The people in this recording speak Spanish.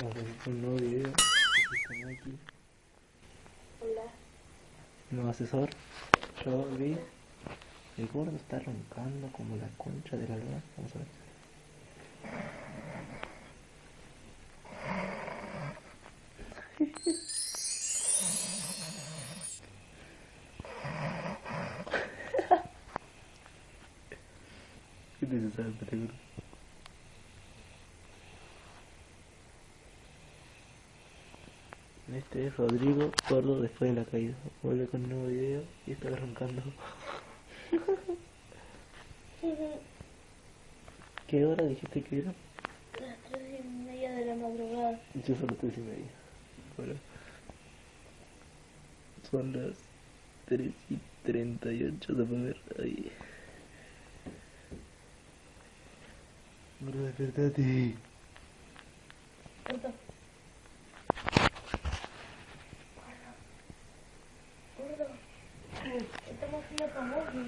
Vamos a hacer un nuevo video. Estamos aquí. Hola. Nuevo asesor. Yo vi. El gordo está roncando como la concha de la luna. Vamos a ver. ¿Qué te sabe, gordo? Este es Rodrigo, gordo después de la caída. Vuelve con un nuevo video y está roncando. ¿Qué hora dijiste que era? Las 3:30 de la madrugada. Yo solo 3:30. Ahora son las 3:38 de poder. Ahí. Gordo, despertate. Gordo. Gordo. Estamos haciendo famosos.